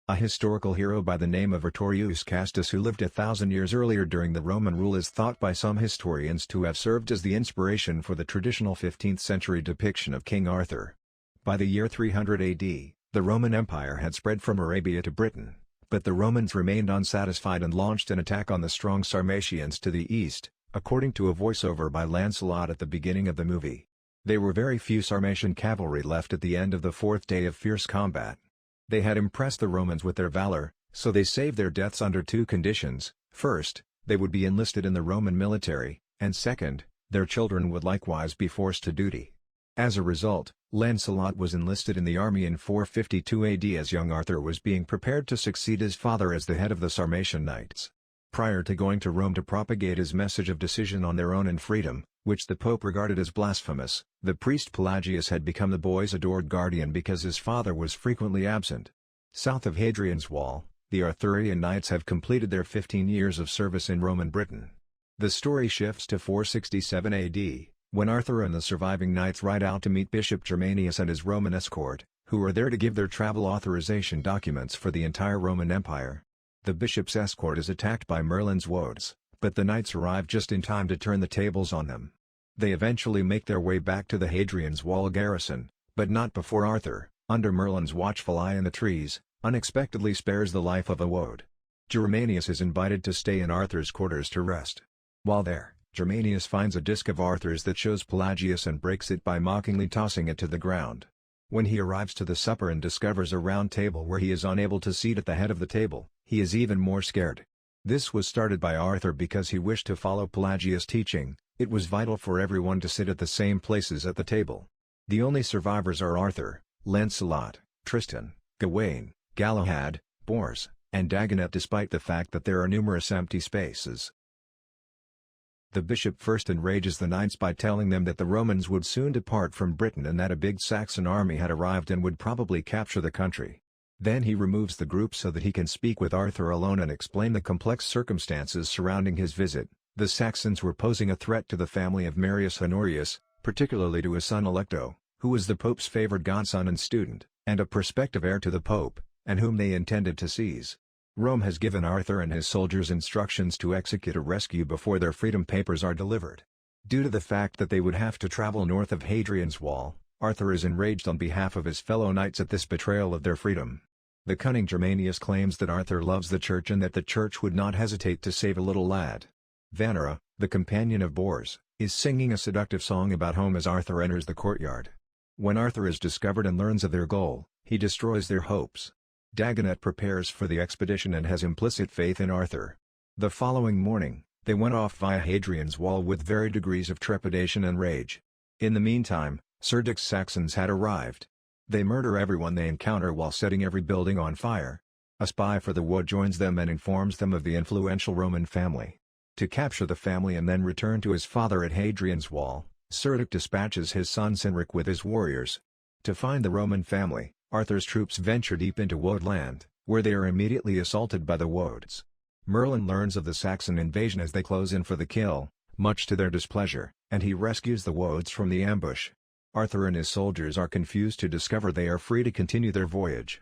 A historical hero by the name of Vertorius Castus, who lived 1,000 years earlier during the Roman rule, is thought by some historians to have served as the inspiration for the traditional 15th century depiction of King Arthur. By the year 300 AD, the Roman Empire had spread from Arabia to Britain, but the Romans remained unsatisfied and launched an attack on the strong Sarmatians to the east, according to a voiceover by Lancelot at the beginning of the movie. There were very few Sarmatian cavalry left at the end of the fourth day of fierce combat. They had impressed the Romans with their valor, so they saved their deaths under two conditions: first, they would be enlisted in the Roman military, and second, their children would likewise be forced to duty. As a result, Lancelot was enlisted in the army in 452 AD as young Arthur was being prepared to succeed his father as the head of the Sarmatian Knights. Prior to going to Rome to propagate his message of decision on their own and freedom, which the Pope regarded as blasphemous, the priest Pelagius had become the boy's adored guardian because his father was frequently absent. South of Hadrian's Wall, the Arthurian Knights have completed their 15 years of service in Roman Britain. The story shifts to 467 AD, when Arthur and the surviving knights ride out to meet Bishop Germanius and his Roman escort, who are there to give their travel authorization documents for the entire Roman Empire. The bishop's escort is attacked by Merlin's woads, but the knights arrive just in time to turn the tables on them. They eventually make their way back to the Hadrian's Wall garrison, but not before Arthur, under Merlin's watchful eye in the trees, unexpectedly spares the life of a woad. Germanius is invited to stay in Arthur's quarters to rest. While there, Germanius finds a disc of Arthur's that shows Pelagius and breaks it by mockingly tossing it to the ground. When he arrives to the supper and discovers a round table where he is unable to seat at the head of the table, he is even more scared. This was started by Arthur because he wished to follow Pelagius' teaching. It was vital for everyone to sit at the same places at the table. The only survivors are Arthur, Lancelot, Tristan, Gawain, Galahad, Bors, and Dagonet, despite the fact that there are numerous empty spaces. The bishop first enrages the knights by telling them that the Romans would soon depart from Britain and that a big Saxon army had arrived and would probably capture the country. Then he removes the group so that he can speak with Arthur alone and explain the complex circumstances surrounding his visit. The Saxons were posing a threat to the family of Marius Honorius, particularly to his son Alecto, who was the Pope's favored godson and student, and a prospective heir to the Pope, and whom they intended to seize. Rome has given Arthur and his soldiers instructions to execute a rescue before their freedom papers are delivered. Due to the fact that they would have to travel north of Hadrian's Wall, Arthur is enraged on behalf of his fellow knights at this betrayal of their freedom. The cunning Germanius claims that Arthur loves the church and that the church would not hesitate to save a little lad. Vanera, the companion of Bors, is singing a seductive song about home as Arthur enters the courtyard. When Arthur is discovered and learns of their goal, he destroys their hopes. Dagonet prepares for the expedition and has implicit faith in Arthur. The following morning, they went off via Hadrian's Wall with varied degrees of trepidation and rage. In the meantime, Serdic's Saxons had arrived. They murder everyone they encounter while setting every building on fire. A spy for the woad joins them and informs them of the influential Roman family. To capture the family and then return to his father at Hadrian's Wall, Cerdic dispatches his son Cynric with his warriors. To find the Roman family, Arthur's troops venture deep into Woad land, where they are immediately assaulted by the woads. Merlin learns of the Saxon invasion as they close in for the kill, much to their displeasure, and he rescues the woads from the ambush. Arthur and his soldiers are confused to discover they are free to continue their voyage.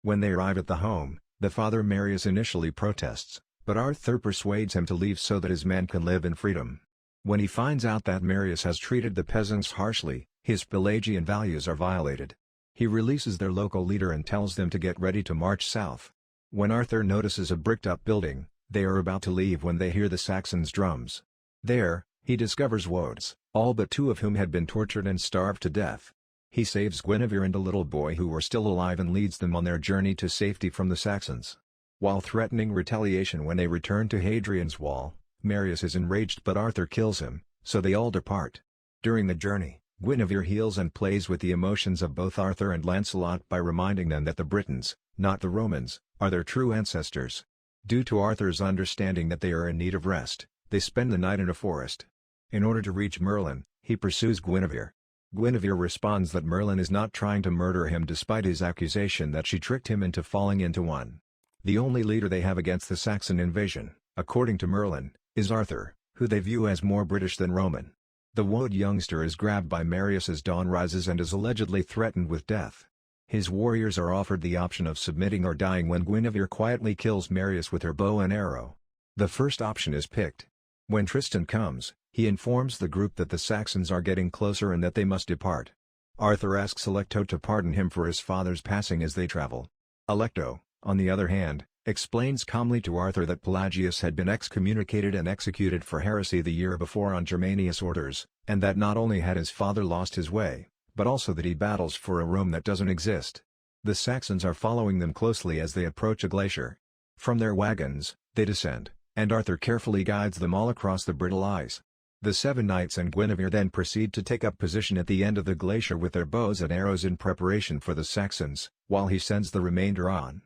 When they arrive at the home, the father Marius initially protests, but Arthur persuades him to leave so that his men can live in freedom. When he finds out that Marius has treated the peasants harshly, his Pelagian values are violated. He releases their local leader and tells them to get ready to march south. When Arthur notices a bricked-up building, they are about to leave when they hear the Saxons' drums. There, he discovers woads, all but two of whom had been tortured and starved to death. He saves Guinevere and a little boy who were still alive and leads them on their journey to safety from the Saxons. While threatening retaliation when they return to Hadrian's Wall, Marius is enraged but Arthur kills him, so they all depart. During the journey, Guinevere heals and plays with the emotions of both Arthur and Lancelot by reminding them that the Britons, not the Romans, are their true ancestors. Due to Arthur's understanding that they are in need of rest, they spend the night in a forest. In order to reach Merlin, he pursues Guinevere. Guinevere responds that Merlin is not trying to murder him despite his accusation that she tricked him into falling into one. The only leader they have against the Saxon invasion, according to Merlin, is Arthur, who they view as more British than Roman. The woad youngster is grabbed by Marius as dawn rises and is allegedly threatened with death. His warriors are offered the option of submitting or dying when Guinevere quietly kills Marius with her bow and arrow. The first option is picked. When Tristan comes, he informs the group that the Saxons are getting closer and that they must depart. Arthur asks Alecto to pardon him for his father's passing as they travel. Alecto, on the other hand, explains calmly to Arthur that Pelagius had been excommunicated and executed for heresy the year before on Germanius' orders, and that not only had his father lost his way, but also that he battles for a Rome that doesn't exist. The Saxons are following them closely as they approach a glacier. From their wagons, they descend, and Arthur carefully guides them all across the brittle ice. The 7 knights and Guinevere then proceed to take up position at the end of the glacier with their bows and arrows in preparation for the Saxons, while he sends the remainder on.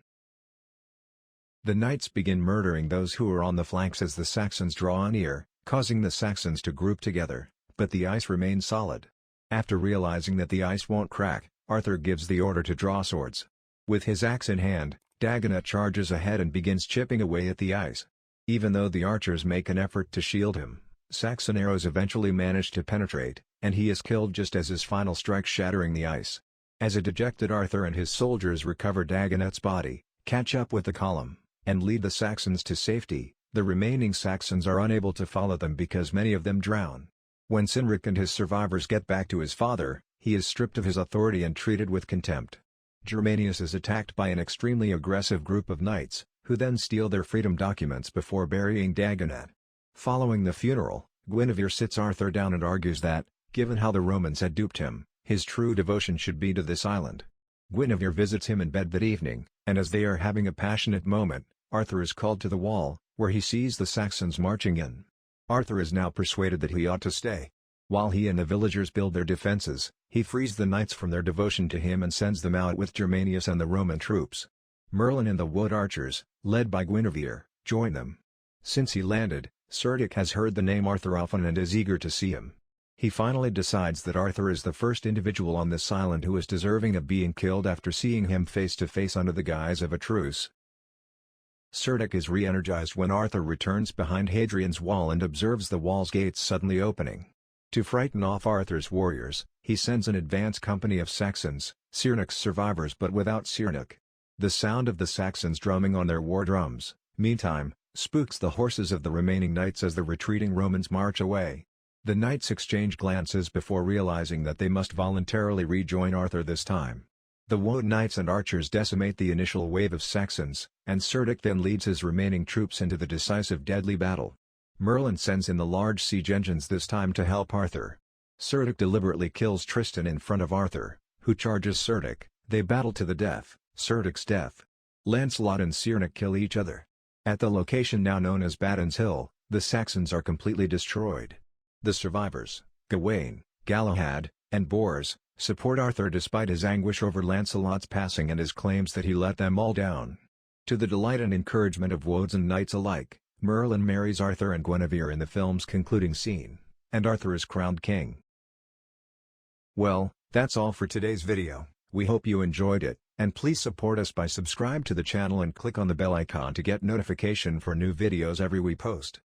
The knights begin murdering those who are on the flanks as the Saxons draw near, causing the Saxons to group together, but the ice remains solid. After realizing that the ice won't crack, Arthur gives the order to draw swords. With his axe in hand, Dagonet charges ahead and begins chipping away at the ice. Even though the archers make an effort to shield him, Saxon arrows eventually manage to penetrate, and he is killed just as his final strike shattering the ice. As a dejected Arthur and his soldiers recover Dagonet's body, catch up with the column, and lead the Saxons to safety, the remaining Saxons are unable to follow them because many of them drown. When Cynric and his survivors get back to his father, he is stripped of his authority and treated with contempt. Germanius is attacked by an extremely aggressive group of knights, who then steal their freedom documents before burying Dagonet. Following the funeral, Guinevere sits Arthur down and argues that, given how the Romans had duped him, his true devotion should be to this island. Guinevere visits him in bed that evening, and as they are having a passionate moment, Arthur is called to the wall, where he sees the Saxons marching in. Arthur is now persuaded that he ought to stay. While he and the villagers build their defenses, he frees the knights from their devotion to him and sends them out with Germanius and the Roman troops. Merlin and the wood archers, led by Guinevere, join them. Since he landed, Cerdic has heard the name Arthur often and is eager to see him. He finally decides that Arthur is the first individual on this island who is deserving of being killed after seeing him face to face under the guise of a truce. Cerdic is re-energized when Arthur returns behind Hadrian's wall and observes the wall's gates suddenly opening. To frighten off Arthur's warriors, he sends an advance company of Saxons, Cyrnic's survivors but without Cyrnic. The sound of the Saxons drumming on their war drums, meantime, spooks the horses of the remaining knights as the retreating Romans march away. The knights exchange glances before realizing that they must voluntarily rejoin Arthur this time. The wood knights and archers decimate the initial wave of Saxons, and Cerdic then leads his remaining troops into the decisive deadly battle. Merlin sends in the large siege engines this time to help Arthur. Cerdic deliberately kills Tristan in front of Arthur, who charges Cerdic. They battle to the death, Cerdic's death. Lancelot and Cyrnic kill each other. At the location now known as Badon's Hill, the Saxons are completely destroyed. The survivors, Gawain, Galahad, and Bors, support Arthur despite his anguish over Lancelot's passing and his claims that he let them all down. To the delight and encouragement of woads and knights alike, Merlin marries Arthur and Guinevere in the film's concluding scene, and Arthur is crowned king. Well, that's all for today's video. We hope you enjoyed it, and please support us by subscribe to the channel and click on the bell icon to get notification for new videos every we post.